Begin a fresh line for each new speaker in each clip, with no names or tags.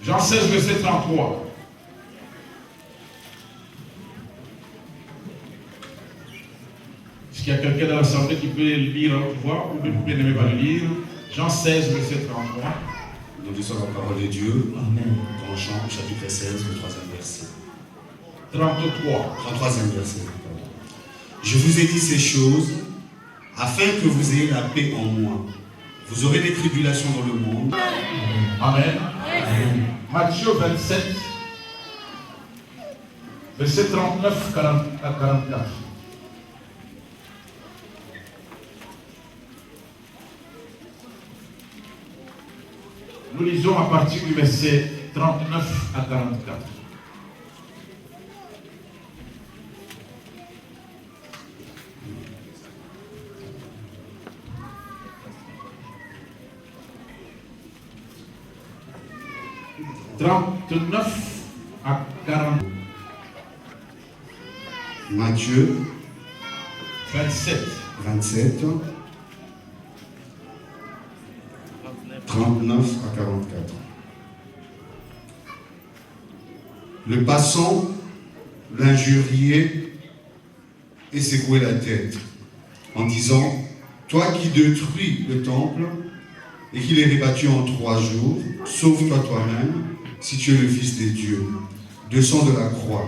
Jean 16, verset 33. Est-ce qu'il y a quelqu'un dans l'assemblée qui peut lire à haute voix ou bien ne pas le lire? Jean 16, verset 33.
Nous lisons la parole de Dieu.
Amen.
Dans Jean, chapitre 16, le 3e verset.
33.
33e verset. Je vous ai dit ces choses afin que vous ayez la paix en moi. Vous aurez des tribulations dans le monde.
Amen. Amen. Matthieu 27, verset 39 à 44. Nous lisons à partir du verset 39 à 44. À 40.
Matthieu
27.
39 à 44. Le passant l'injuriait et secouait la tête en disant: toi qui détruis le temple et qui l'est rébattu en 3 jours, sauve-toi toi-même si tu es le Fils de Dieu. Descends de la croix.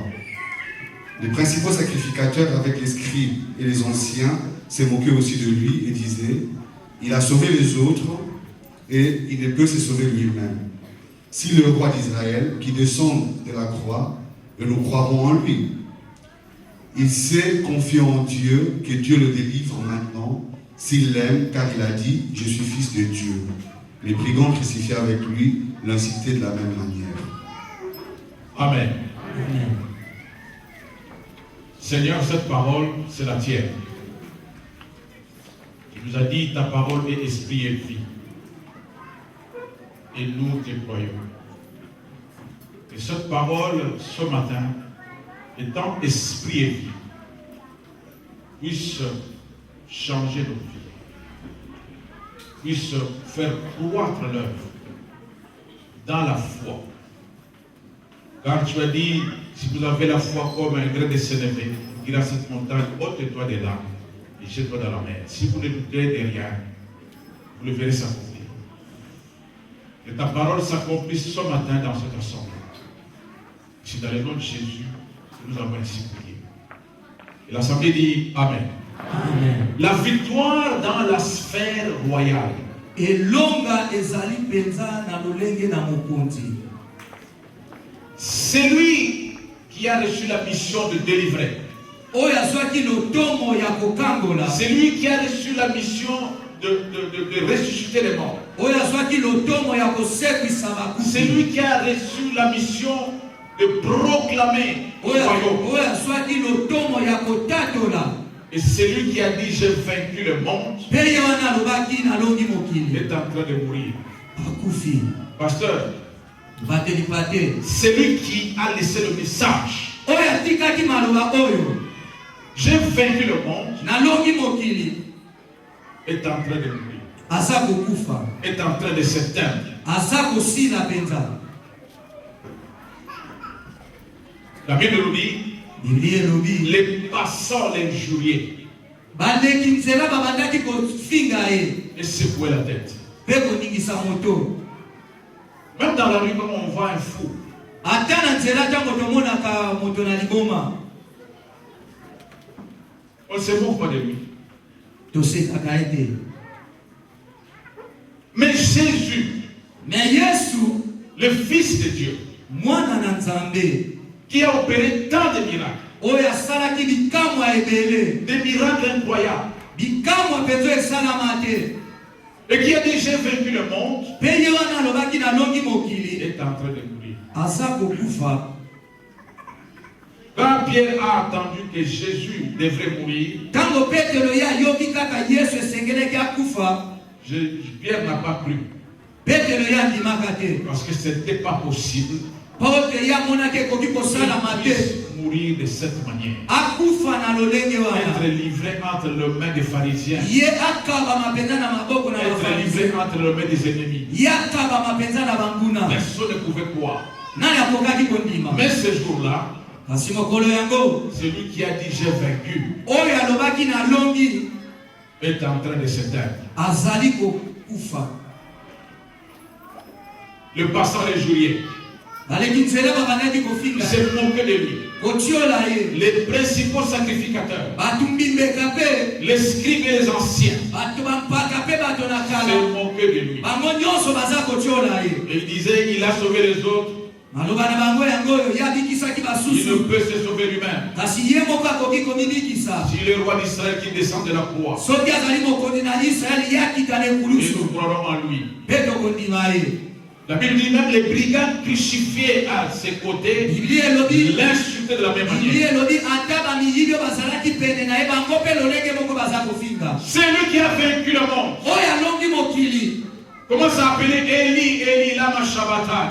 Les principaux sacrificateurs avec les scribes et les anciens se moquaient aussi de lui et disaient: il a sauvé les autres et il ne peut se sauver lui-même. Si le roi d'Israël qui descend de la croix, et nous croirons en lui. Il s'est confié en Dieu, que Dieu le délivre maintenant, s'il l'aime, car il a dit: je suis fils de Dieu. Les brigands crucifiés avec lui l'incitaient de la même manière.
Amen. Amen. Seigneur, cette parole, c'est la tienne. Tu nous as dit: ta parole est esprit et vie. Et nous te croyons. Et cette parole, ce matin, étant esprit et vie, puisse changer nos vies, puisse faire croître l'œuvre dans la foi. Car tu as dit: si vous avez la foi comme un grain de sénévé, il a cette montagne, ôte-toi des larmes et jette-toi dans la mer. Si vous ne doutez de rien, vous le verrez s'accomplir. Que ta parole s'accomplisse ce matin dans cette assemblée. C'est dans le nom de Jésus que nous avons ainsi prié. Et l'assemblée dit Amen.
Amen.
La victoire dans la sphère royale.
Et longa ezali penza na lolenge na mokonzi.
C'est lui qui a reçu la mission de délivrer. C'est lui qui a reçu la mission de ressusciter les morts. C'est lui qui a reçu la mission de proclamer le royaume. Et c'est lui qui a dit: j'ai vaincu le monde. Est en train de mourir. Pasteur, c'est lui qui a laissé le message. J'ai vaincu le monde. Est en train de mourir. Est en train de s'éteindre. La Bible nous dit: les passants l'injuriaient et secouaient la tête. Même dans la rue, quand on voit un fou, on ne se moque pas de lui. Mais Jésus, le Fils de Dieu, qui a opéré tant de miracles, des miracles incroyables, et qui a déjà vaincu le monde, est en train de mourir. Quand Pierre a entendu que Jésus devrait mourir, Pierre n'a pas cru. Parce que ce n'était pas possible puisse mourir de cette manière. Être livré entre les mains des pharisiens. Être livré entre les mains des ennemis. Personne ne pouvait croire. Mais ce jour-là, celui qui a dit j'ai vaincu est en train de s'éteindre. Le passant les juillet, il s'est moqué de lui. Les principaux sacrificateurs, les scribes et les anciens, s'est moqué de lui. Et il disait, il a sauvé les autres. Il ne peut se sauver lui-même. Si le roi d'Israël qui descend de la croix, et nous croirons en lui. La Bible dit même les brigands crucifiés à ses côtés l'insultaient de la même manière. C'est lui qui a vaincu le monde. Comment s'appelait Eli, Eli lama Shabbatai.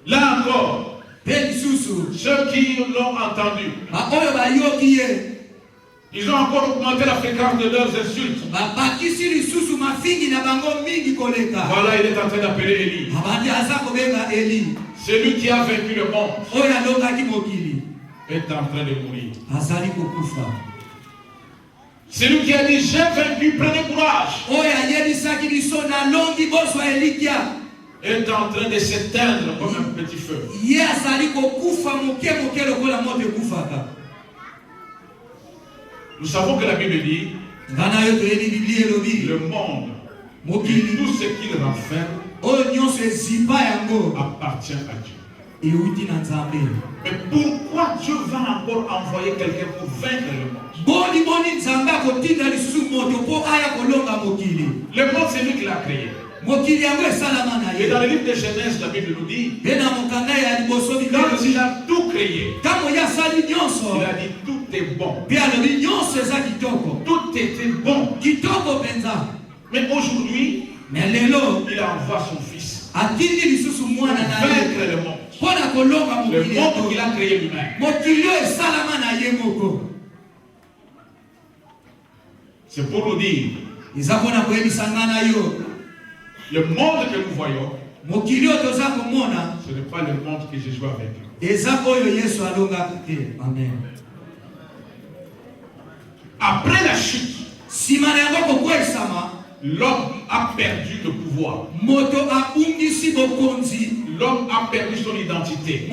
Là encore, ceux qui l'ont entendu, ils ont encore augmenté la fréquence de leurs insultes. Voilà, il est en train d'appeler Eli. Celui qui a vaincu le monde est en train de mourir. Celui qui a dit j'ai vaincu, prenez courage, est en train de s'éteindre comme un petit feu. Nous savons que la Bible dit le monde et tout ce qu'il renferme appartient à Dieu. Mais pourquoi Dieu va encore envoyer quelqu'un pour vaincre le monde? Le monde, c'est lui qui l'a créé. Et dans le livre de Genèse, la Bible nous dit, quand il a tout créé, il a dit tout est bon. Tout était bon. Mais aujourd'hui, il envoie son fils pour vaincre le monde. Le monde qu'il a créé lui-même. C'est pour nous dire, le monde que nous voyons, ce n'est pas le monde que Jésus a vécu. Après la chute, l'homme a perdu le pouvoir. L'homme a perdu son identité.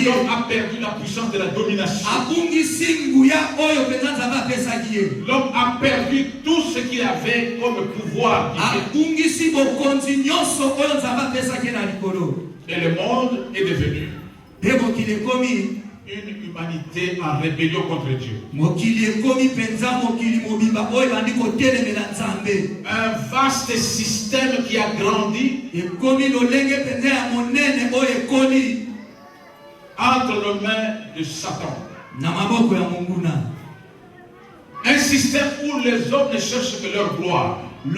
L'homme a perdu la puissance de la domination. L'homme a perdu tout ce qu'il avait comme pouvoir. Et le monde est devenu une humanité en rébellion contre Dieu. Un vaste système qui a grandi entre les mains de Satan. Un système où les hommes ne cherchent que leur gloire. Une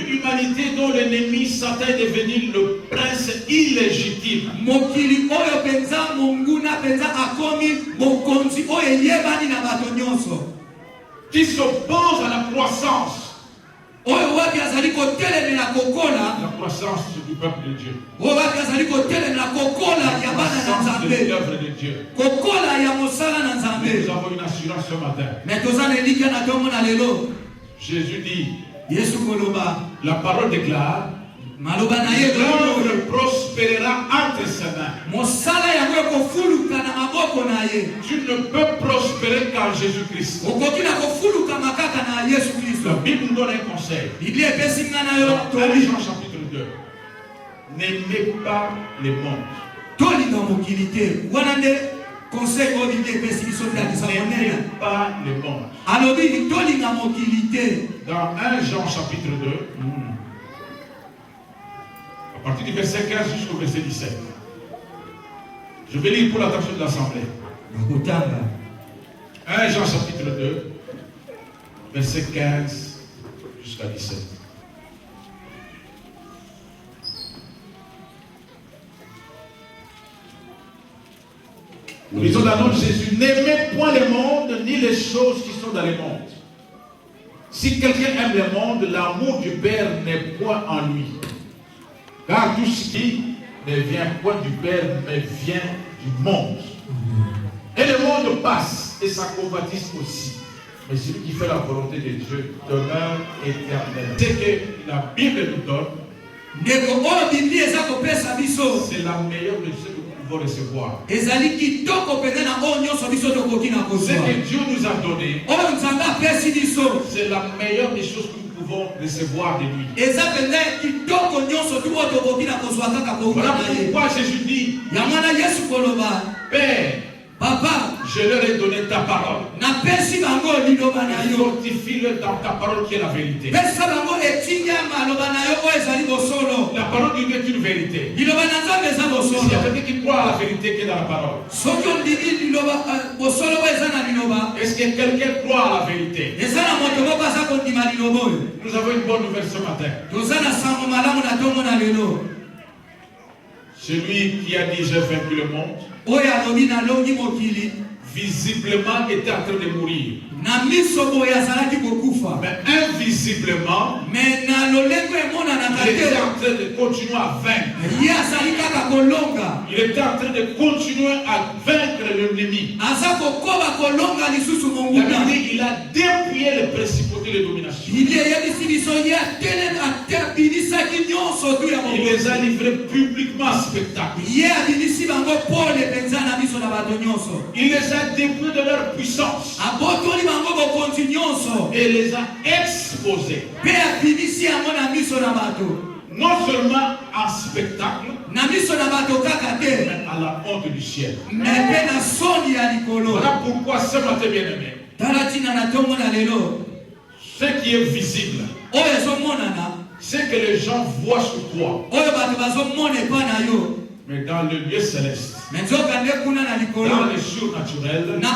humanité dont l'ennemi Satan est devenu le prince illégitime. Qui s'oppose à la croissance. La croissance du peuple de Dieu. La croissance de l'œuvre de Dieu. Nous avons une assurance ce matin. Jésus dit, la parole déclare, l'œuvre prospérera entre ses mains. Tu ne peux prospérer qu'en Jésus-Christ. La Bible nous donne un conseil. Dans 1 Jean chapitre 2. N'aimez pas les mondes. N'aimez pas les mondes. Dans 1 Jean chapitre 2. À partir du verset 15 jusqu'au verset 17. Je vais lire pour l'attention de l'Assemblée. 1 Jean chapitre 2. verset 15 jusqu'à 17. Lisons la note de Jésus. N'aimez point le monde, ni les choses qui sont dans le monde. Si quelqu'un aime le monde, l'amour du Père n'est point en lui. Car tout ce qui ne vient point du Père, mais vient du monde. Et le monde passe, et sa convoitise aussi. Mais celui qui fait la volonté de Dieu demeure éternel. C'est que la Bible nous donne. C'est la meilleure de ce que nous pouvons recevoir. Ce que Dieu nous a donné, c'est la meilleure des choses que nous pouvons recevoir de lui. Voilà pourquoi Jésus dit, Père, Papa, je leur ai donné ta parole. Fortifie-le dans ta parole qui est la vérité. La parole de Dieu est une vérité. S'il y a quelqu'un qui croit à la vérité qui est dans la parole, est-ce que quelqu'un croit à la vérité? Nous avons une bonne nouvelle ce matin. Celui qui a dit j'ai vaincu le monde, visiblement était en train de mourir. Mais invisiblement, il était en train de continuer à vaincre. Il était en train de continuer à vaincre l'ennemi. Il a dépouillé les principautés de domination. Il les a livrés publiquement en spectacle. Il les a dépouillés de leur puissance. Et les a exposés. Non seulement en spectacle, mais à la honte du ciel. Voilà pourquoi ce matin, bien-aimé, ce qui est visible, c'est que les gens voient sur toi. Mais dans le lieu céleste, dans le surnaturel, dans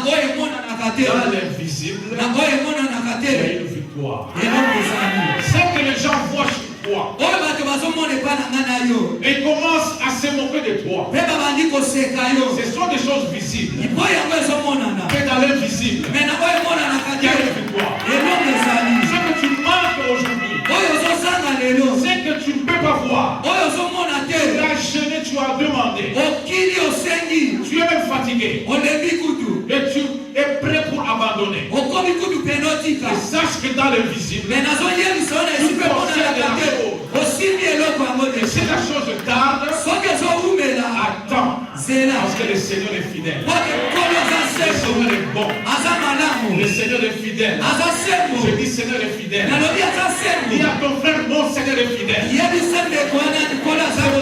l'invisible, il y a une victoire. C'est que les gens voient sur toi et commencent à se moquer de toi. Ce sont des choses visibles. Mais dans l'invisible, il y a une victoire. Ce que tu manques aujourd'hui, ce que tu ne peux pas voir, tu as gêné, tu as demandé, tu es même fatigué et tu es prêt pour abandonner. Et sache que dans l'invisible, tu peux possèder la chose. Et si la chose tarde, attends, parce que le Seigneur est fidèle. Le Seigneur est bon. Le Seigneur est fidèle. Je dis Seigneur est fidèle. Dis à ton frère, mon Seigneur est fidèle. C'est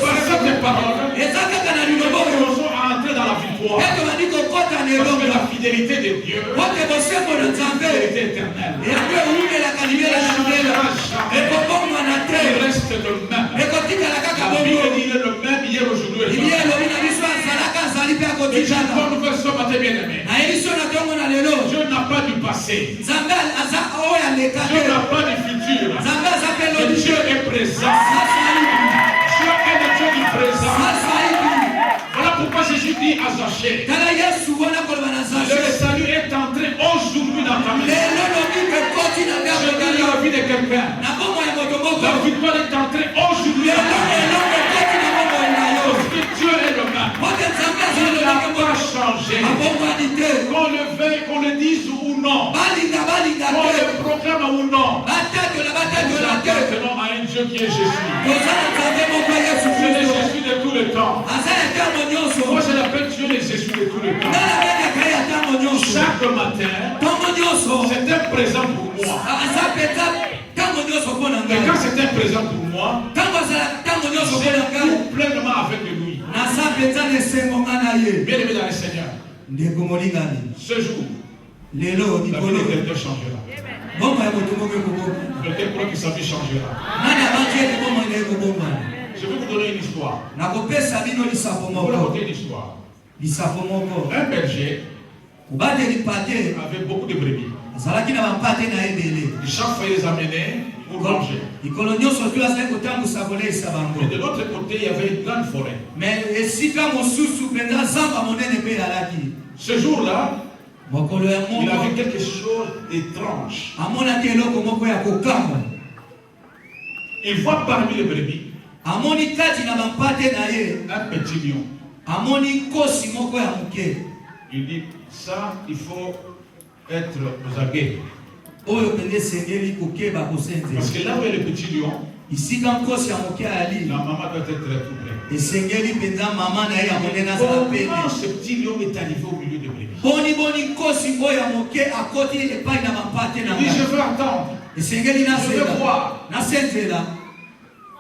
par cette parole que nous sommes entrés dans la victoire. Parce que la fidélité de Dieu est la fidélité éternelle. Il reste le même. La Bible dit il est le même hier, aujourd'hui et demain. Et j'ai une bonne nouvelle ce matin, bien-aimé. Dieu n'a pas du passé. Dieu n'a pas du futur. Et Dieu est présent. Dieu est le Dieu du présent. Voilà pourquoi Jésus dit à Zachée, le salut est entré aujourd'hui dans ta vie. Je dis la vie de quelqu'un. La victoire est entrée aujourd'hui dans ta vie. Parce que Dieu est le même. Il n'a pas changé. Qu'on le veuille, qu'on le dise ou non, qu'on le proclame ou non, nous appartenons à un Dieu qui est Jésus. C'est le Jésus de tout le temps. Moi je l'appelle Dieu le Jésus de tout le temps. Chaque matin, c'est un présent pour moi. Et quand c'est un présent pour moi, j'ai tout pleinement avec lui. Bien aimé dans le Seigneur, ce jour, la vie de quelqu'un changera. Quelqu'un croit que sa vie changera. Je vais vous donner une histoire. Je vais vous raconter une histoire. Un berger avait beaucoup de brebis.
azalaki na bampate na ebele.
Chaque fois, ils les amenaient pour manger.
Ikolo nyonso tu azali kotambusa kolesa bango.
Et de l'autre côté, il y avait une grande forêt.
Mais esika mosusu penza zamba monene pe alaki.
Ce jour-là,
Mokolo ya
il
mongo
avait quelque chose d'étrange.
amona ke eloko moko ya kokamba.
Il voit parmi les brebis
Amoni kati na bampate na ye
un petit lion.
amoni kosi moko ya moke.
Il dit, ça, il faut être aux aguets.
Oyo pende sengeli kokeba
Parce
kosenze.
que là où il y a le petit lion,
Isika nkosi ya moke ali.
la maman doit être très tout près.
Esengeli penza mama na ye amonena zala pene.
Comment ce petit lion est arrivé au milieu des brebis?
Boni nkosi oyo ya moke akoti epai na bampate na
Il dit, je
ngai.
veux attendre.
Esengeli
Je veux
nasela.
voir
Nasenzela.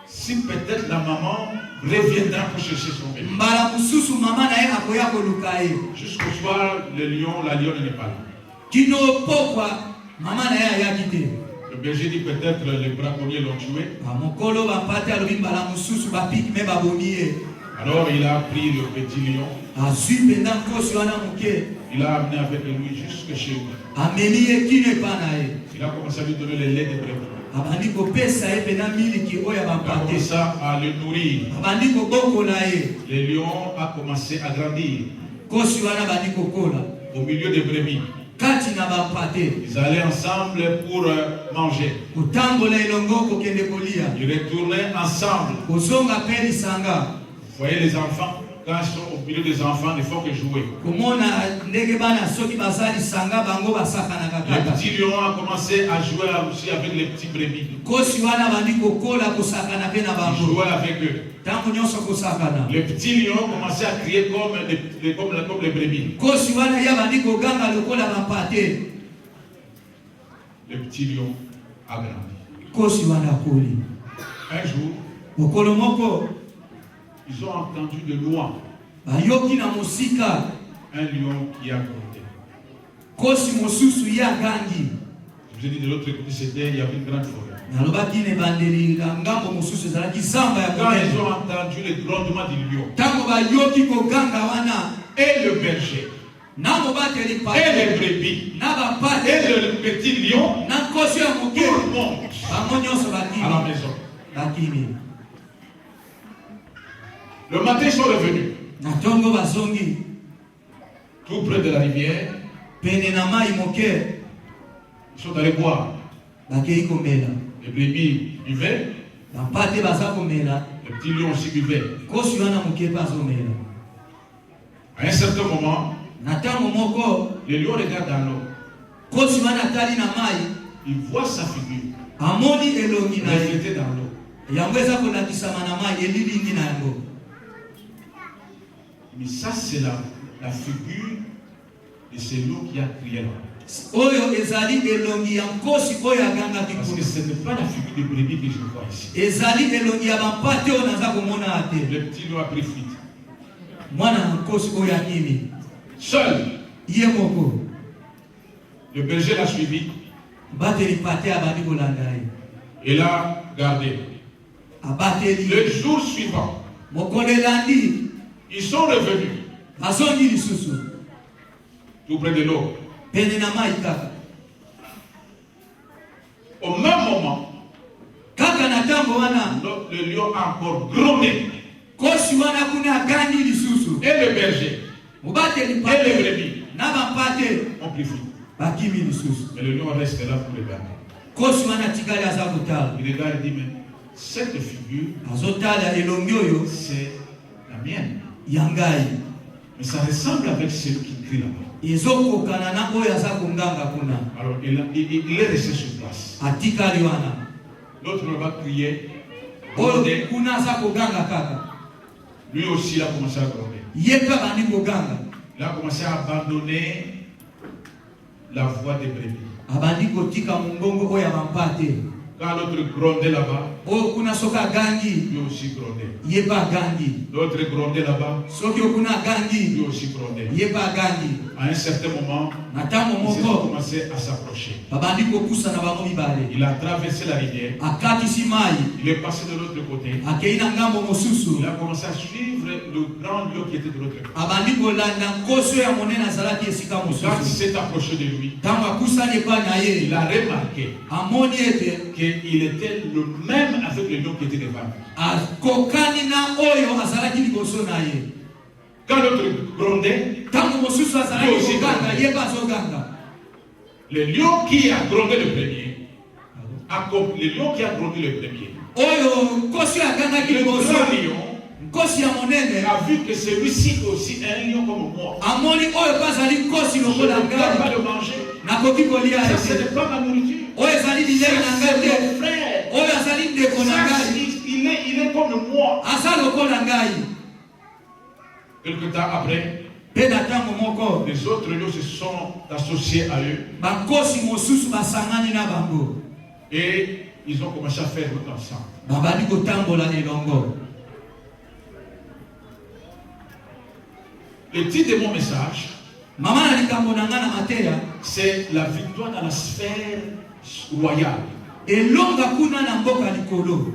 si peut-être la maman reviendra pour chercher son bébé.
Mbala mususu mama na ye akoya koluka ye.
Jusqu'au soir, le lion, la lionne n'est pas là.
Kino pokwa mama na ye ayaki te.
Le berger dit peut-être les braconniers l'ont tué.
Mokolo bampate alobi mbala mususu bapikime babomi ye.
Alors il a pris le petit lion,
Azwi mpenza nkosi wana moke.
il l'a amené avec lui jusque chez lui.
Amemi ye kino epa na ye.
Il a commencé à lui donner le lait des brebis.
Abandi kopesa ye mpenza miliki oyo ya
Il a
bampate.
commencé à le nourrir.
Abandi kobokola ye.
Le lion a commencé à grandir
Kosi wana bandi kokola.
au milieu des brebis.
Kati na bampate.
Ils allaient ensemble pour manger.
Kotambola elongo kokende kolia.
Ils retournaient ensemble.
Kozonga pe lisanga.
Vous voyez les enfants, quand ils sont au milieu des enfants, il faut que jouer.
Komona ndenge bana soki bazali sanga bango basakanaka
Le
kaka.
petit lion a commencé à jouer aussi avec les petits brebis.
Kosi wana bandi kokola kosakana pe na
Il
bango.
jouait avec eux.
Tango nyonso kosakana.
Le petit lion commençait à crier comme les brebis.
Kosi wana ya bandi koganga lokola bampate.
Le petit lion a grandi.
Kosi wana koli.
Un jour,
Mokolo moko
ils ont entendu de loin
bayoki na mosika
un lion qui a grondé.
kosi mosusu ya gangi.
Je vous ai dit de l'autre côté, il y avait une grande forêt.
Nalobaki ne bandeli la ngambo mosusu ezalaki zamba ya
Quand ils
monene.
ont entendu le grondement du lion,
Tango bayoki koganga wana
et le berger,
na mobateli
et
pate
les brebis,
na bapate
et le petit lion,
na nkosi ya
tout
moke
le monde
bango nyonso
à la
bakimi
maison.
bakimi.
Le matin, ils sont revenus,
Na ntongo bazongi
tout près de la rivière.
pene na mai moke
Ils sont allés boire.
bakei komela.
Les brebis buvaient,
Bampate baza komela
le petit lion aussi buvait.
kosi wana moke mpe azomela.
À un certain moment,
Na ntango moko
le lion regarde dans l'eau.
kosi wana atali na mai
Il voit sa figure
amoni elongi na ye
reflétée dans l'eau.
yango eza kolakisama na mai elilingi na yango.
Mais ça, c'est la figure de celui qui a crié là.
Oyo ezali elongi ya nkosi oyo agangaki
Parce que
kuna.
ce n'est pas la figure de brebis que je vois ici.
Ezali elongi ya bampate oyo naza komona te.
Le petit lion a pris fuite.
Mwana na nkosi oyo akimi
Seul,
ye moko.
le berger l'a suivi
Bateli pate abandi kolanda ye.
et l'a gardé.
Abateli
Le jour suivant,
mokolo elandi
ils sont revenus
bazongi lisusu
tout près de l'eau.
pene na mai kaka.
Au même moment,
Kaka na ntango wana
le lion a encore grondé.
kosi wana kuna agangi lisusu.
Et le berger
Mobateli
et les
pate
brebis
na bampate
ont pris fuite.
bakimi lisusu.
Mais le lion reste là pour regarder.
Kosi wana tikali aza kotala.
Il regarde et dit, mais cette figure,
Azotala elongi oyo
c'est la mienne.
ya ngai.
Mais ça ressemble avec celui qui crie là-bas.
Ezokokana na oyo aza konganga kuna.
Alors il est resté sur place.
Atikali wana.
L'autre là-bas criait.
Oyo
grondait.
kuna aza koganga kaka.
Lui aussi, il a commencé à gronder.
Ye mpe bandi koganga.
Il a commencé à abandonner la voix des brebis.
Abandi kotika mongongo oyo ya bampate.
Quand l'autre grondait là-bas,
o kuna soka gangi
lui aussi grondait.
yeba gangi
L'autre grondait là-bas,
soki okuna gangi
lui aussi grondait.
yeba gangi
À un certain moment,
na ntango
ils ont
moko
commencé à s'approcher.
babandi kopusa na bango mibale
Il a traversé la rivière,
akatisi mai
il est passé de l'autre côté.
akei na ngambo mosusu
Il a commencé à suivre le grand lion qui était de l'autre côté.
abandi kolanda nkoso ya monene azalaki esika
Quand il
mosusu
s'est approché de lui,
ntango apusani epai na
il
ye
a remarqué
amoni ete
qu'il était le même avec le lion qui était devant lui.
akokani na oyo azalaki liboso na ye
Quand l'autre grondait,
ntango mosusu azalaki
Yo aussi
koganga
grondait.
ye mpe azoganga
le lion qui a grondé le premier, le lion qui a grondé le premier,
oyo nkosi oyo agangaki
le
liboso
grand lion
nkosi ya monene
a vu que celui-ci aussi est un lion comme moi.
amoni oyo mpe azali nkosi
Je
lokola
ne peux pas
ngai
le manger.
nakoki kolia
Ça, ce
ete
n'est pas ma nourriture.
oyo ezali bilei na
Ça,
ngai
c'est
te
mon frère.
oyo azali ndeko na
Ça,
ngai
il est comme moi.
aza lokola ngai
Quelque temps après,
mpe na ntango moko
les autres lions se sont associés à eux
bankosi mosusu basangani na bango
et ils ont commencé à faire route ensemble.
babandi kotambola elongo.
Le titre de mon message,
mama na likambo na nga na mateya
c'est la victoire dans la sphère royale.
elonga kuna na mboka likolo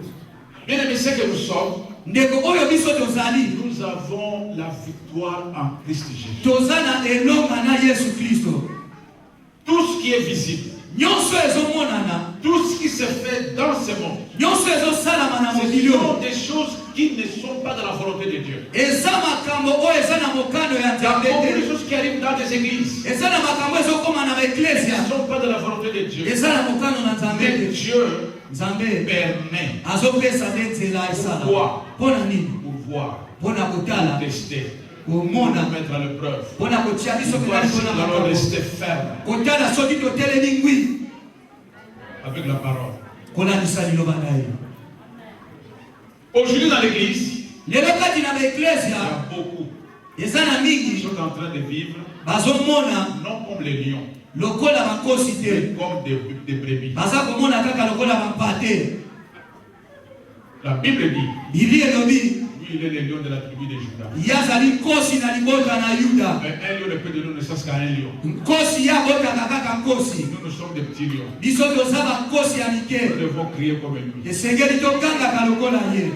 Bien aimé, c'est que nous sommes,
ndeko oyo biso tozali
nous avons la victoire en Christ Jésus.
toza na elonga na yesu kristo
Tout ce qui est visible,
nyonso ezomonana
tout ce qui se fait dans ce monde,
nyonso ezosalama na
ce
mokili
sont
oyo
des choses qui ne sont pas dans la volonté de Dieu.
eza makambo oyo eza na mokano ya
Il y a
nzambe
beaucoup de
te
choses qui arrivent dans des églises
eza na makambo ezokoma na
qui
baeklesia
ne sont pas dans la volonté de Dieu.
eza na mokano na nzambe
Mais
te
Dieu
nzambe
permet
azopesa nde nzela esala
Pourquoi?
mpo na nini
pour voir,
mpo na kotala
tester, pour
komona
nous mettre à l'épreuve.
mpo na kotia biso
Voir
penani
si
mpo na
nous allons
makambo
rester fermes
kotala soki totelemi ngwi
avec la parole.
kolandisa liloba na ye
Aujourd'hui dans l'église,
lelo kati na
il y
baeklesia
a beaucoup
eza na
qui
mingi
sont en train de vivre
bazomona
non comme les lions,
lokola bakosi
mais
te
comme des brebis.
baza komona kaka lokola bampate
La Bible dit,
bibi elobi
lui il est le lion de la tribu de Juda.
ye azali nkosi na libota na yuda
Mais un lion ne peut donner naissance qu'à un lion.
nkosi ye abotaka kaka nkosi
Nous sommes des petits lions.
biso toza bankosi ya
Nous
mike
devons crier comme lui.
esengeli tokangaka lokola ye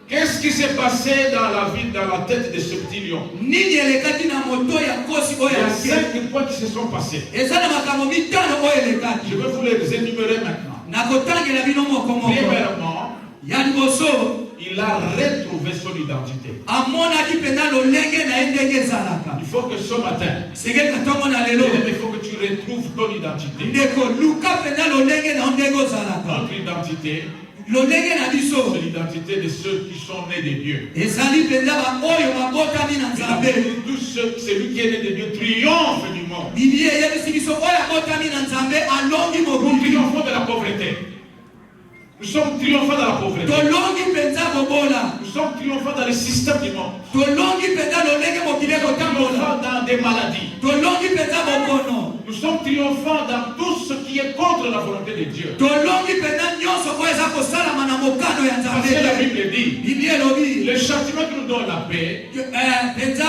Qu'est-ce qui s'est passé dans la vie, dans la tête de ce petit lion?
nini elekaki na moto ya nkosi oyo
Il y a
ya mike
5 points qui se sont passés.
eza na makambo mitano oyo elekaki
Je vais vous les énumérer maintenant.
nakotangela bino moko moko
Premièrement,
ya liboso
il a retrouvé son identité.
amonaki mpena lolenge na ye ndenge ezalaka
Il faut que ce matin,
sengeli na ntongo na lelo
il faut que tu retrouves ton identité.
ndeko luka mpena lolenge na yo ndenge ozalaka
Notre identité,
lolenge na biso
c'est l'identité de ceux qui sont nés de Dieu.
ezali mpenza baoyo babotami na nzambe
Celui qui est né de Dieu triomphe du monde.
biblia eyebisi biso oyo abotami na nzambe alongi
Nous
mokili
triomphons de la pauvreté. Nous sommes triomphants dans la pauvreté.
tolongi mpenza bobola
Nous sommes triomphants dans le système du monde.
tolongi mpenza lolenge mokili ekotambola
Triomphants dans des maladies.
tolongi mpenza bokono
Nous sommes triomphants dans tout ce qui est contre la volonté de Dieu.
tolongi mpenza nyonso oyo eza kosalama na mokano ya
Parce que la
nzambe
Bible dit,
biblia elobi
le châtiment qui nous donne la paix
mpenza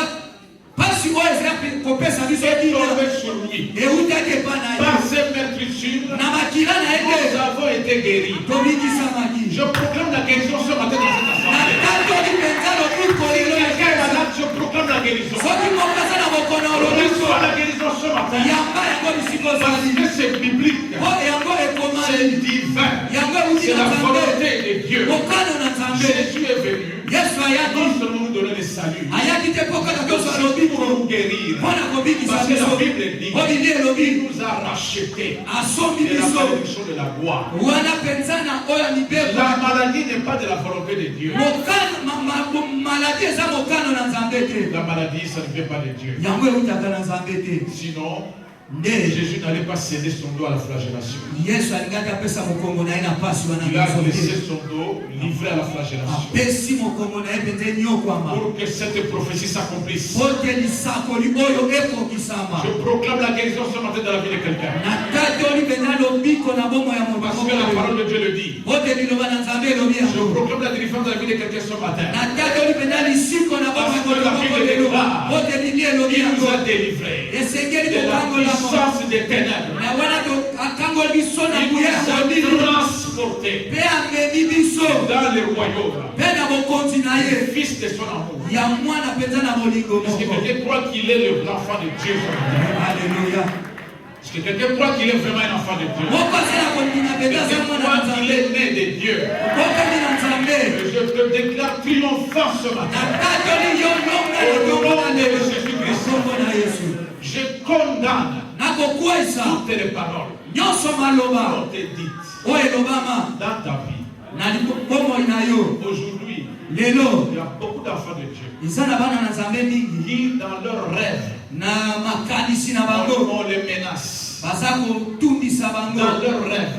pasi oyo eza kopesa biso
est
dina
tombé sur lui.
eutaki epa na
Par
ye
ses meurtrissures,
na makila na ye
nous
te
avons été guéris.
tobikisamaki
Je proclame la guérison ce matin dans cette assemblée.
nakatoli mpenza lobiko lelo ya
Quelqu'un est
kesa
malade, je proclame la guérison.
soki moko aza na bokono lobiko
Reçois la guérison ce matin.
yamba yango bisika
Parce
ozali
que c'est biblique.
po yango ekomani
C'est divin.
yango euti
C'est
na
la volonté
nzambe
de Dieu.
mokano na nzambe
Jésus est venu
yesu
non
ayaki
seulement nous donner le salut,
ayaki te mpo kaka toso
mais
lobiko
pour nous guérir.
mpo na kobikisa
Parce que
biso
la Bible dit,
po biblia elobi
il nous a rachetés
asombi
de la
biso
malédiction de la gloire.
wana mpenza na oyo ya mibeko
La maladie n'est pas de la volonté de Dieu.
maladi eza mokano na nzambe te
La maladie, ça ne vient pas de Dieu.
yango eutaka na nzambe te
Sinon,
nde
Jésus n'allait pas céder son dos à la flagellation.
yesu alingaki apesa mokongo na ye na pasi wana
Il a
nyonso
laissé
te
son dos livré à la flagellation.
apesi mokongo na ye mpenza enyokwama
Pour que cette prophétie s'accomplisse.
po te lisakoli oyo ekokisama
Je proclame la guérison ce matin dans la vie de quelqu'un.
natatoli mpenza lobiko na bomo ya moto
Parce que la parole de Dieu le dit.
po te liloba na nzambe elobi
Je proclame la délivrance dans la vie de quelqu'un ce matin. Parce que la Bible déclare qu'il nous a délivrés de la puissance des ténèbres. Il nous a transportés dans le royaume du Fils de son amour. Est-ce que quelqu'un croit qu'il est l'enfant de Dieu?
Alléluia.
Est-ce que quelqu'un croit qu'il est vraiment un enfant de Dieu? Quelqu'un croit qu'il est né de Dieu? Je te déclare triomphant ce matin. Au nom de Jésus-Christ, je condamne toutes les paroles qui ont été dites dans ta vie. Aujourd'hui, il y a beaucoup d'enfants de Dieu qui, dans leurs rêves, on les menace. Dans leurs rêves,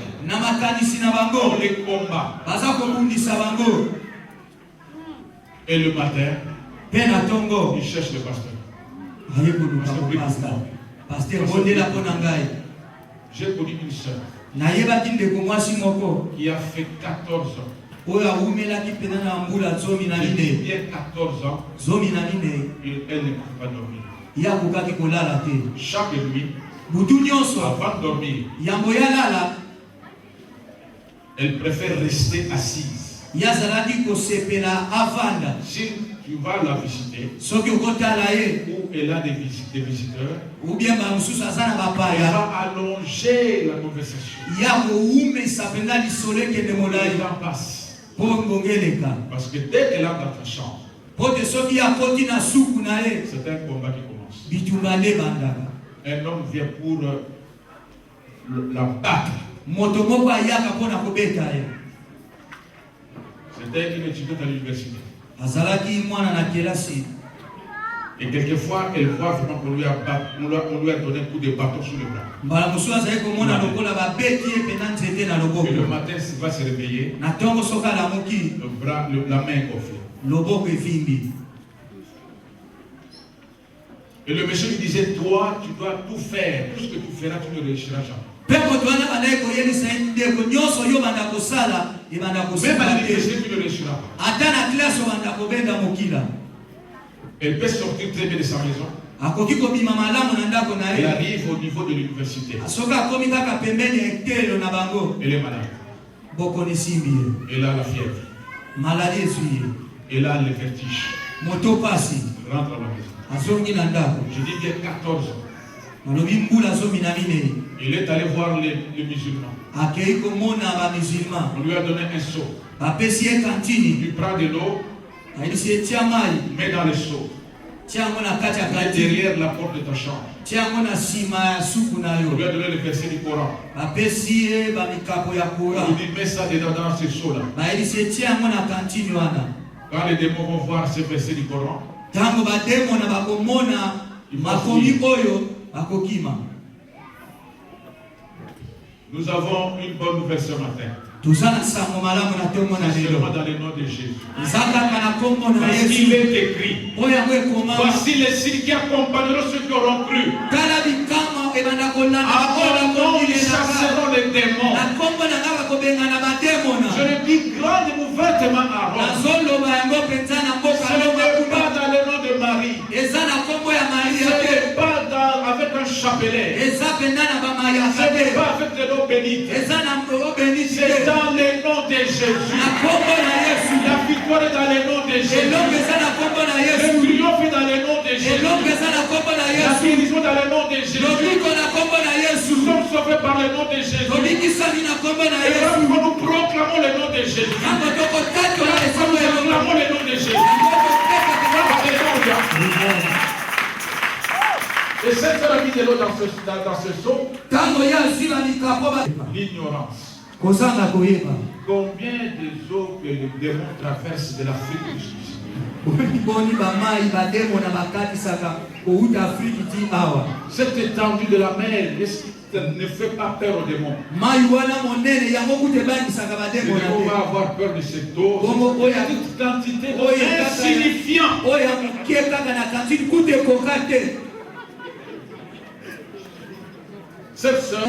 on les combat. Et le matin, ils cherchent le pasteur. J'ai connu une soeur qui a fait 14 ans. Il y a 14 ans, elle ne peut pas dormir. Chaque nuit, avant de dormir, elle préfère rester assise. Si tu vas la visiter, ou elle a des visiteurs, elle va allonger la conversation. Le temps passe. Parce que dès qu'elle entre dans ta chambre, c'est un combat qui commence. Un homme vient pour la battre. C'était une étudiante à l'université. Et quelquefois, elle voit vraiment qu'on lui a donné un coup de bâton sur le bras. Et le matin, il va se réveiller. Le bras, la main est gonflée. Et le monsieur lui disait, toi, tu dois tout faire. Tout ce que tu feras, tu ne réussiras jamais. Même à l'université, tu ne réussiras pas. Elle peut sortir très bien de sa maison. Elle arrive au niveau de l'université. Elle est malade. Elle a la fièvre. Elle a le vertige. Rentre à la maison. Je dis bien 14 ans. Il est allé voir les musulmans. On lui a donné un seau. Il prend de l'eau, met dans le seau. Derrière la porte de ta chambre. On lui a donné le verset du Coran. On lui dit, mets ça dedans dans ce seau-là. Quand les démons vont voir ce verset du Coran, nous avons une bonne nouvelle ce matin. C'est seulement dans le nom de Jésus. Parce qu'il est écrit, voici les signes qui accompagneront ceux qui auront cru. À mon nom, ils chasseront les démons. Je le dis grande et ouvertement à Rome. Ce n'est pas dans le nom de Marie. Ce n'est pas avec un chapelet. Ce n'est pas avec de l'eau bénite. C'est dans le nom de Jésus. La victoire est dans le nom de Jésus. Le triomphe est dans le nom de Jésus. La guérison dans le nom de Jésus. Nous sommes sauvés par le nom de Jésus. Et quand nous proclamons le nom de Jésus, nous proclamons le nom de Jésus. Et cette heure a mis de l'eau dans ce seau. L'ignorance. Combien de eaux que les démons traversent de l'Afrique du Sud? Cette étendue de la mer ne fait pas peur aux démons. Les démons vont avoir peur de cette eau. Cette quantité insignifiante. Cette sœur,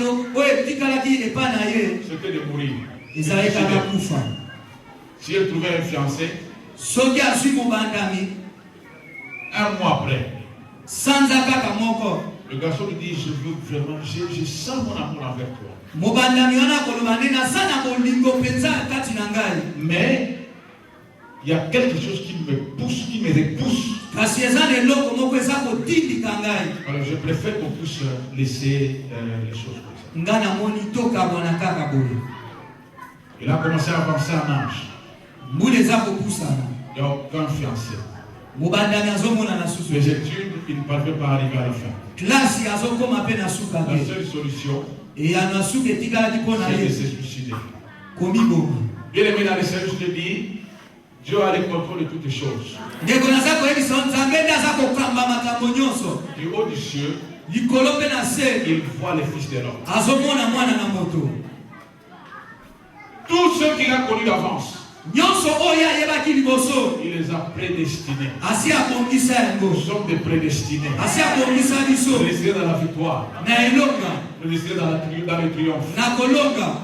c'était de mourir. Si elle trouvait un fiancé,
soki azwi mobandami
un mois après,
sanza kaka moko
le garçon lui dit, je veux vraiment, je sens mon amour envers toi.
mobandami wana koloba nde naza na bolingo mpenza kati na ngai,
Mais il y a quelque chose qui me pousse, qui me repousse.
kasi eza na eloko moko eza kotindika ngai.
Alors je préfère qu'on puisse laisser les choses comme ça.
Nga namoni tokabwana kaka boye.
Il a commencé à avancer en âge.
Mbula eza kopusana,
Il n'y a aucun fiancé.
mobandami azomona na susu
Les études, il ne parvient pas à arriver à la fin.
klasi azokoma mpe na suka
La
te,
seule solution,
eya na suka etikalaki mpo na
c'est de
ye
se suicider.
komiboma.
Bien aimé dans les services, je te dis, Dieu a le contrôle de toutes les choses.
ndeko naza koyebisa nzambe nde aza kokamba makambo nyonso,
Du haut du ciel,
likolo mpe na se
il voit les fils de l'homme.
azomona mwana na moto.
Tous ceux qu'il a connus d'avance,
nyonso oyo ayebaki liboso
il les a prédestinés.
asi abongisa
Nous
yango,
sommes des prédestinés.
asi abongisa biso
Prédestinés dans la victoire,
na elonga
prédestinés dans le triomphe.
na kolonga.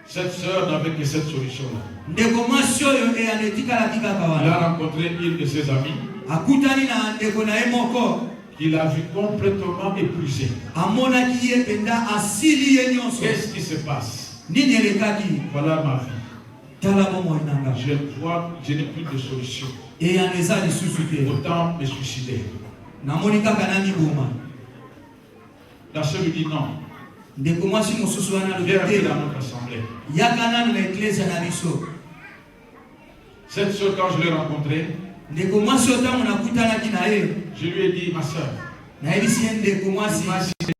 Cette sœur n'avait que cette solution-là.
ndeko mwasi oyo eyano etikalaki kaka
Il a
wana,
rencontré une de ses amies
akutani na ndeko na ye moko,
qui l'a vu complètement épuisée.
amonaki ye mpenza asili ye nyonso.
Qu'est-ce qui se passe?
Nini elekaki?
Voilà ma vie.
Tala bomoi nanga,
Je n'ai plus de solution.
eyano eza lisusu te,
Autant me suicider.
namoni kaka namiboma.
La sœur lui dit non.
ndeko mwasi mosusu wana alobi
Viens
te,
dans notre assemblée.
yaka nanu na eklesia na biso.
Cette sœur, quand je l'ai rencontrée,
ndeko mwasi oyo ntango nakutanaki na ye,
je lui ai dit, ma sœur,
nayebisi ye ndeko mwasi,
tu m'as cité,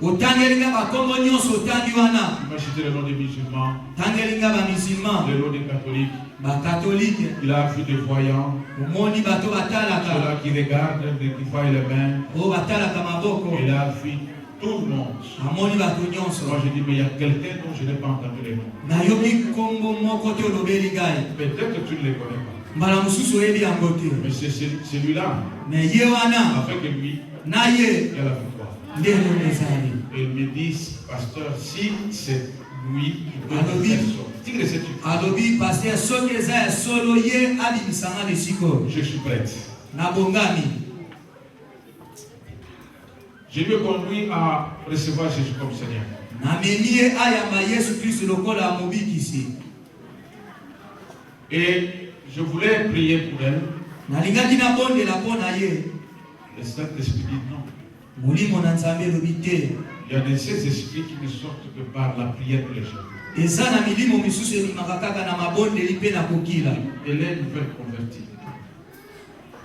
otangelinga bakombo nyonso otangi wana,
tu m'as cité le nom des musulmans,
tangelinga bamusulman,
le nom des catholiques.
bakatolike,
Il a vu des voyants,
omoni bato batalaka,
ceux-là qui regardent, qui voient les mains.
oyo batalaka maboko,
Il a vu tout le monde.
amoni bato
Moi,
nyonso.
je dis, mais il y a quelqu'un dont je n'ai pas entendu les noms.
nayobi kombo moko te olobeli ngai,
Peut-être que tu ne les connais pas.
mbala mosusu oyebi yango te,
Mais c'est celui-là,
me ye wana
avec lui,
na ye
qui a la victoire.
nde elongo ezali.
Et il me dit, pasteur, si c'est lui qui peut
Alors,
me
oui.
faire sortir de cette situation,
alobi paster soki eza ya solo ye abimisanga lesiko,
je suis prête.
nabongami.
Je lui ai conduit à recevoir Jésus comme Seigneur.
namemi ye ayamba yesu kristo lokola mobikisi.
Et je voulais prier pour elle.
nalingaki nabondela mpo na ye,
Le Saint-Esprit dit non.
molimo na nzambe elobi te,
Il y a de ces esprits qui ne sortent que par la prière de les gens.
eza na milimo misusu ebimaka kaka na mabondeli mpe na kokila.
Elle est nouvelle convertie.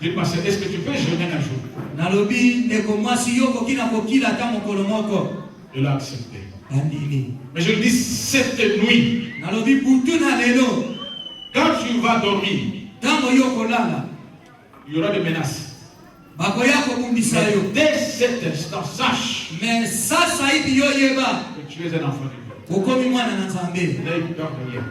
Je dis, ma sœur, est-ce que tu peux jeûner un jour?
nalobi ndeko mwasi yo koki na kokila ata mokolo moko,
Elle a accepté.
andimi.
Mais je lui dis, cette nuit,
nalobi butu na lelo,
quand tu vas dormir,
ntango yo kolala,
il y aura des menaces.
bakoya kobumbisa
Mais
yo,
dès cet instant, sache
me sasa hivi yo yeba
que tu es un enfant de Dieu.
kokomi mwana na nzambe.
N'aie peur de rien.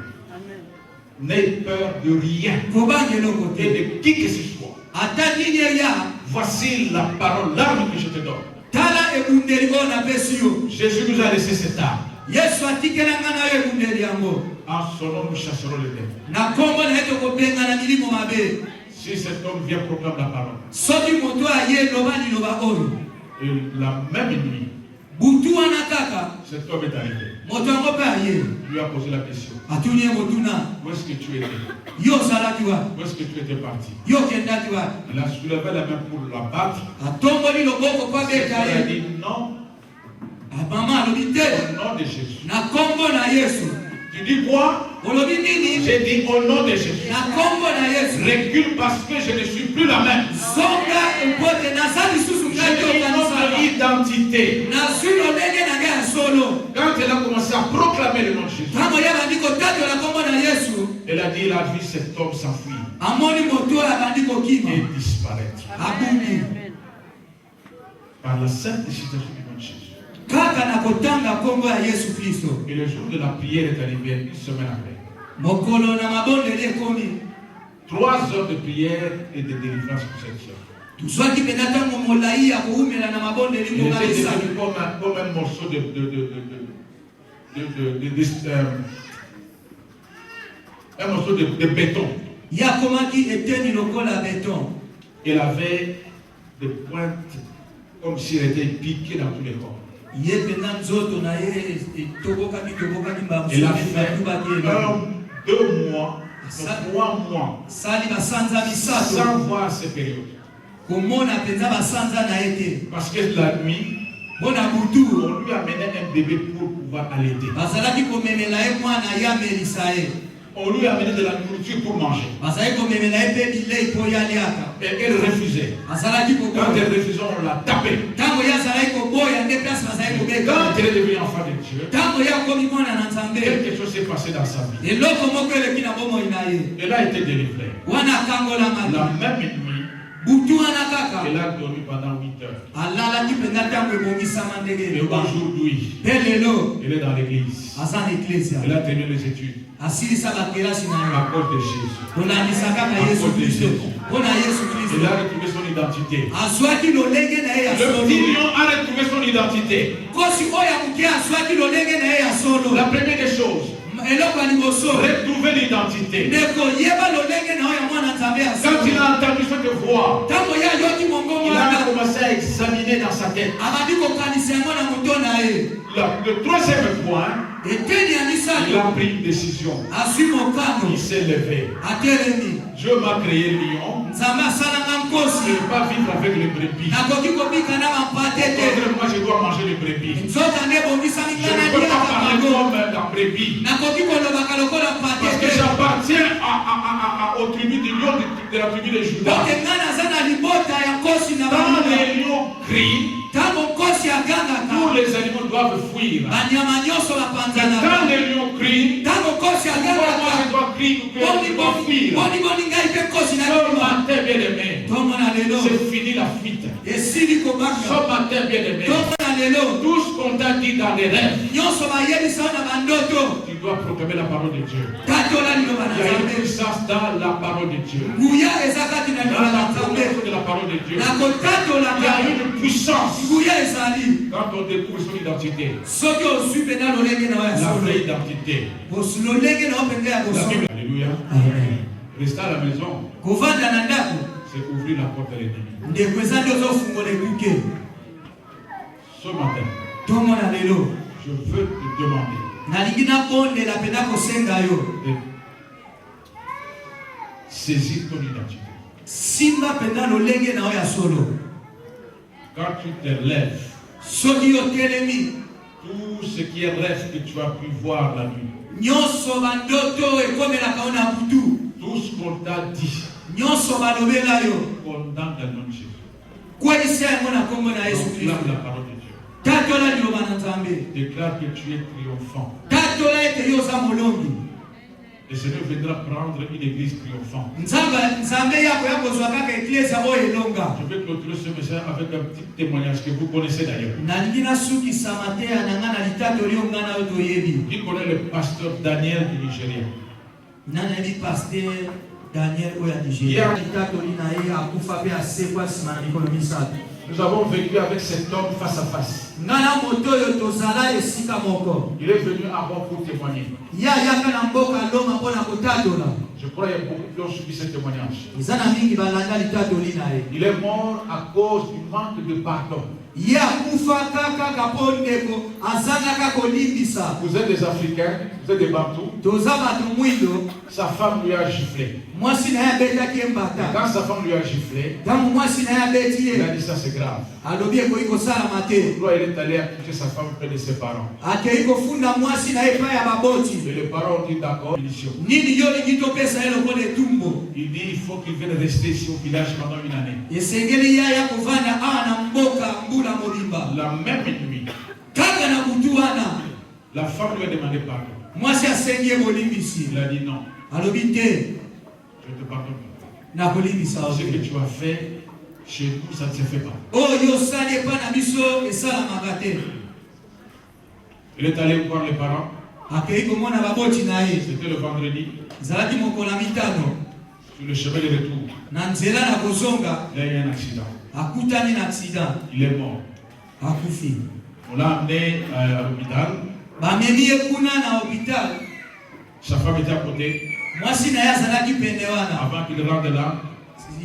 N'aie peur de rien.
kobanga eloko
Et
te,
de qui que ce soit.
ata nini eya,
Voici la parole, l'arme que je te donne.
tala ebundeli oyo napesi yo.
Jésus nous a laissé cette arme.
yesu atikelanga na yo ebundeli yango,
En son nom, nous chasserons les démons.
na kombo na ye tokobenga na milimo mabe.
Si cet homme vient proclamer la parole,
soki moto aye loba liloba oyo,
et la même nuit,
butu wana kaka
cet homme est arrivé.
moto yango mpe aye,
Il lui a posé la question.
atuni ye motuna,
Où est-ce que tu étais?
yo ozalaki wapi,
Où est-ce que tu étais parti?
yo okendaki wapi.
Il a soulevé la main pour la battre.
atomboli loboko mpo
Cet
abeta
homme a
ye.
dit non,
mama alobi te,
au nom de Jésus.
na kombo na yesu.
Tu dis quoi?
olobi nini?
J'ai dit au nom de Jésus.
na kombo na yesu.
Recule parce que je ne suis plus la même.
zonga mpote naza lisusu ngai
J'ai une autre
tokanisaka,
identité.
nazwi lolenge na ngai ya solo.
Quand elle a commencé à proclamer le nom de Jésus,
ntango ye abandi kotatola kombo na yesu,
elle a dit, il a vu cet homme s'enfuir
amoni moto oyo abandi kokima,
et disparaître.
abungi
Par la sainte citation du nom de Jésus.
kaka na kotanga kombo ya yesu kristo.
Et le jour de la prière est arrivé, une semaine après.
mokolo na mabondeli ekomi,
3 heures de prière et de délivrance pour cette soeur.
tozwaki mpenza ntango molai ya koumela na mabondeli
Il
ngonga
était
misala.
devenu comme un morceau un morceau de béton.
Yakomaki eteni lokola béton.
Elle avait des pointes comme si elle était piquée dans tous les corps. Elle a fait 1, 2 mois, 3 mois sans voir ces périodes. Parce que la nuit, on lui amenait un bébé pour pouvoir allaiter. On lui amenait de la nourriture pour manger. Et elle refusait. Quand elle refusait, on l'a tapée. Quand elle est devenue enfant de Dieu, quelque chose s'est passé dans sa vie. Elle a été délivrée. La même nuit, elle a dormi pendant 8 heures. Et aujourd'hui, elle est dans l'église. Elle a terminé les études. À cause de Jésus. Elle a retrouvé son identité. Le petit lion a retrouvé son identité. La première des choses, retrouver l'identité. Quand il a entendu cette voix, il a commencé à examiner dans sa tête. Le troisième point, il a pris une décision. Il s'est levé. Dieu m'a créé lion. Je ne vais pas vivre avec les brebis. Moi, je dois manger les brebis. Je ne peux pas parler comme la brebis. Parce que j'appartiens aux tribus du lion de la tribu de Juda. Quand les lions crient, tous les animaux doivent fuir. Quand les lions crient, moi je dois crier que je dois fuir. Ce matin, bien-aimé, c'est fini la fuite. Ce matin, bien-aimé, tout ce qu'on t'a dit dans les rêves, tu dois proclamer la parole de Dieu. Il y a une puissance dans la parole de Dieu. Dans la proclamation de la parole de Dieu, il y a une puissance quand on découvre son identité. La vraie identité. Alléluia. Rester à la maison, c'est ouvrir la porte à l'ennemi. Ce matin, je veux te demander de saisir ton identité. Quand tu te lèves, tout ce qui est rêve que tu as pu voir la nuit, tout ce qu'on t'a dit, condamne le nom de Jésus. Proclame la parole de Dieu. Déclare que tu es triomphant. Le Seigneur viendra prendre une église triomphante. Je vais clôturer ce message avec un petit témoignage que vous connaissez d'ailleurs. Qui connaît le pasteur Daniel du Nigeria? Nous avons vécu avec cet homme face à face. Il est venu à moi pour témoigner. Je crois qu'il y a beaucoup qui ont suivi ce témoignage. Il est mort à cause du manque de pardon. Vous êtes des Africains, vous êtes des Bantous. Sa femme lui a giflé. Quand sa femme lui a giflé, il a dit ça c'est grave. Il est allé accuser sa femme près de ses parents. Et les parents ont dit d'accord, il dit il faut qu'il vienne rester ici au village pendant une année. La même nuit, la femme lui a demandé pardon. Il a dit non. Je te pardonne pas. Ce que tu as fait chez nous, ça ne se fait pas. Il est allé voir les parents. C'était le vendredi. Sur le chemin de retour, il y a eu un accident. Il est mort. On l'a amené à l'hôpital. Sa femme était à côté.
mwasi na ye azalaki pene wana
avant qu'il rentre là,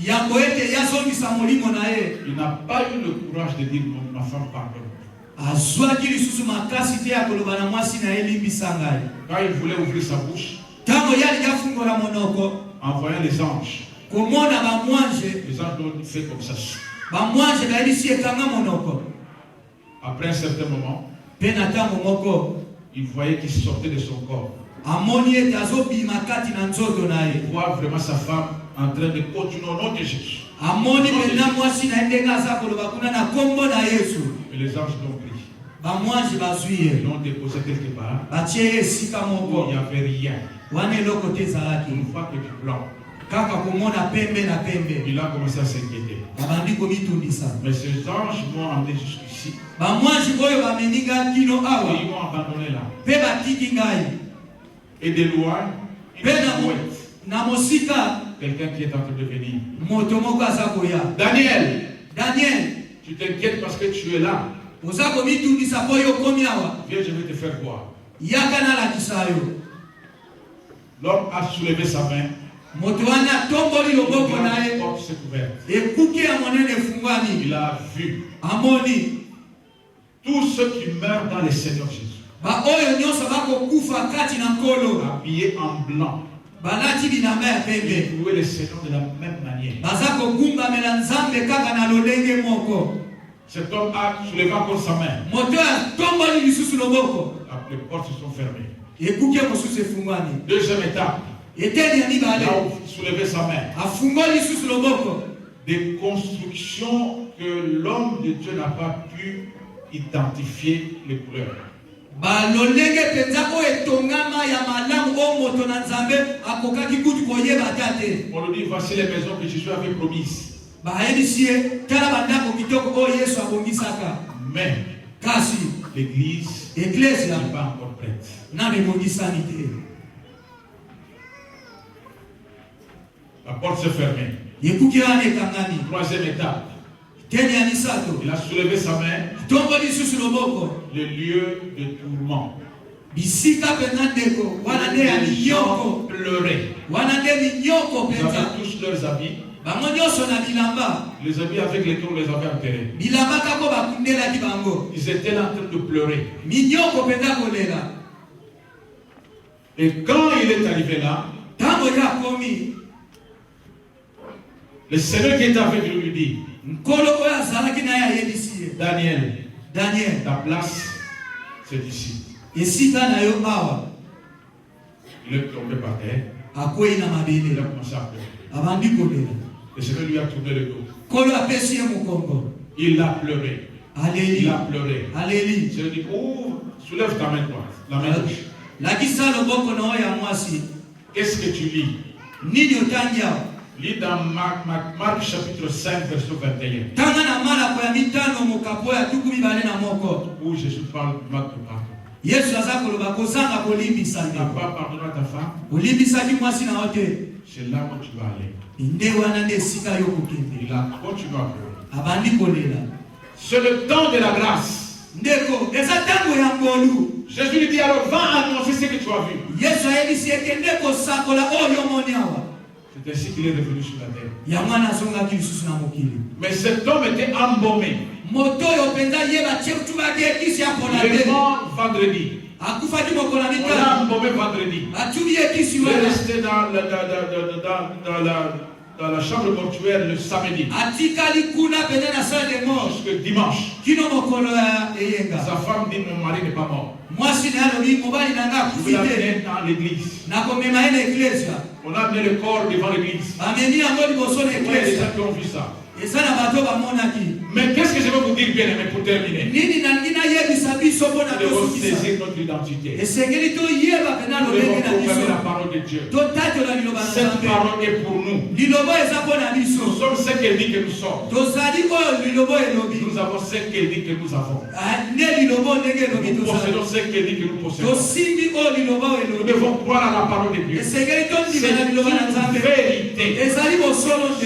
yango ete yazongisa molimo na ye
il n'a pas eu le courage de dire ma femme pardonne.
azwaki lisusu makasi te ya koloba na mwasi na ye limbisa ngai.
Quand il voulait ouvrir sa bouche,
Ntango yali afungola monoko
en voyant les anges
komona bamwanje
l'ont fait comme ça.
bamwanje bayebisi ekanga monoko.
Après un certain moment,
Mpe na ntango moko
il voyait qu'il sortait de son corps.
amoni ete azobima kati na nzoto na ye.
Il voit vraiment sa femme en train de continuer au nom de Jésus.
amoni mpenza mwasi na ye ndenge aza koloba kuna na kombo na Yesu.
Et les anges l'ont pris.
Bamwanje bazwi
Ils
ye
l'ont déposé quelque part
batie ye esika
où
moko
il n'y avait rien.
wana eloko te ezalaki
Une fois que du blanc,
kaka komona pembe na pembe.
il a commencé à s'inquiéter.
babandi komitundisa.
Mais ces anges m'ont amené jusqu'ici.
bamwanje oyo bameninga kino
Et
awa
ils m'ont abandonné là.
mpe batiki ngai.
Et de loin, une
mpe
silhouette,
na mosika
quelqu'un qui est en train de venir.
moto moko aza koya.
Daniel,
Daniel,
tu t'inquiètes parce que tu es là.
oza komitundisa mpo yo okomi awa.
Viens, je vais te faire voir.
yaka nalakisa yo.
L'homme a soulevé sa main.
moto wana tomboli loboko na
La
ye
porte s'est ouverte.
ekuki ya monene efungwami.
Il a vu
amoni
tous ceux qui meurent dans le Seigneur Jésus,
baoyo nyonso bakokufa kati na nkolo
habillés en blanc,
balati bilamba ya
et
pembe
louer le Seigneur de la même manière.
baza kogumbamela nzambe kaka na lolenge moko.
Cet homme a soulevé encore sa main.
moto atomboli lisusu loboko
Les portes se sont fermées.
ekuki ya mosusu efungwami.
Deuxième étape,
eteni ya
il
mibale
a soulevé sa main.
afungoli lisusu loboko.
Des constructions que l'homme de Dieu n'a pas pu identifier les couleurs.
balolenge mpenza oyo etongama ya malamu oyo moto na nzambe akokaki kutu koyeba ta te.
On nous dit, voici les maisons que Jésus avait promises.
bayebisi ye tala bandako kitoko oyo yesu abongisaka.
Mais
kasi
l'église
eklesia
n'est pas encore prête.
nano ebongisani te.
La porte s'est fermée.
ekuki wana ekangami.
Troisième étape,
teni ya misato
il a soulevé sa main.
tomboli lisusu loboko.
Le lieu de tourment.
bisika mpenza ndeko wana nde ya
Les gens
minyoko.
pleuraient.
wana nde minyoko
Ils
mpenza.
avaient tous leurs habits.
bango nyonso na bilamba.
Les habits avec lesquels on les avait enterrés.
bilamba kako bakundelaki bango.
Ils étaient là en train de pleurer.
minyoko mpenza kolela.
Et quand il est arrivé là,
ntango ye akomi
le Seigneur qui était avec lui lui dit,
nkolo oyo azalaki na ye ayebisi ye.
Daniel,
daniel
ta place, c'est ici.
esika na yo awa.
Il est tombé par terre.
akwei na
Il a
mabele
commencé à pleurer.
abandi kolela.
Le Seigneur lui a tourné le dos.
nkolo apesi ye mokongo.
Il a pleuré. Il
aleli
a pleuré.
aleli.
Je lui ai dit, oh, soulève ta main droite, la main gauche.
lakisa loboko na oyo ya mwasi.
Qu'est-ce que tu lis?
nini otangi awa.
Lis dans Marc chapitre 5, verset 21,
tanga na malako ya mitano mokapo ya tuku mibale na moko.
où Jésus parle de pardon.
yesu aza koloba kozanga kolimbisa
Tu n'as
ndeko.
pas pardonné à ta femme,
olimbisaki mwasi na yo te.
c'est là où tu vas aller.
nde wana nde esika yo kokende.
Il a continué à pleurer.
abandi kolela.
C'est le temps de la grâce.
ndeko eza ntango ya ngolu.
Jésus lui dit, alors va annoncer ce que tu as vu.
yesu ayebisi ekende kosakola oyo omoni awa.
C'est ainsi qu'il est revenu sur la terre.
yango wana azongaki lisusu na mokili.
Mais cet homme était embaumé.
moto oyo mpenza ye batietubaki ekisi ya mpona
Il est
te.
mort vendredi.
akufaki mokolo ya
On l'a
mitano.
embaumé vendredi.
batubi ekisi
Il est
wana.
resté dans la chambre mortuaire le samedi
atikali kuna pene na salle de mort.
jusqu'au dimanche.
kino mokolo ya eyenga.
Sa femme dit, mon mari n'est pas mort.
mwasi na alobi mobali na nga
Je vais
akufi te.
l'amener dans l'église.
nakomema ye na eklesia.
On a amené le corps devant l'église.
bamemi yango liboso na
Il y a des
eklesia.
gens qui ont vu ça.
eza na bato bamonaki.
Mais qu'est-ce que je vais vous dire, bien aimé, pour terminer?
nini nalingi nayebisa biso mpo na
Nous devons
tosukisa.
saisir notre identité.
esengeli toyeba pena
Nous devons
lolenge na
proclamer
biso.
la parole de Dieu.
totatola liloba na
Cette
nzambe.
parole est pour nous.
liloba eza mpo na
Nous
biso.
sommes ce qu'elle dit que nous sommes.
tozali oyo liloba elobi.
Nous avons ce qu'elle dit que nous avons.
nde liloba ndenge elobi
Nous
tozali.
possédons ce qu'elle dit que nous possédons.
tosimbi oyo liloba
Nous
elobi.
devons croire à la parole de Dieu.
esengeli tondima
C'est
na liloba na
une
nzambe.
vérité.
ezali bosolo nde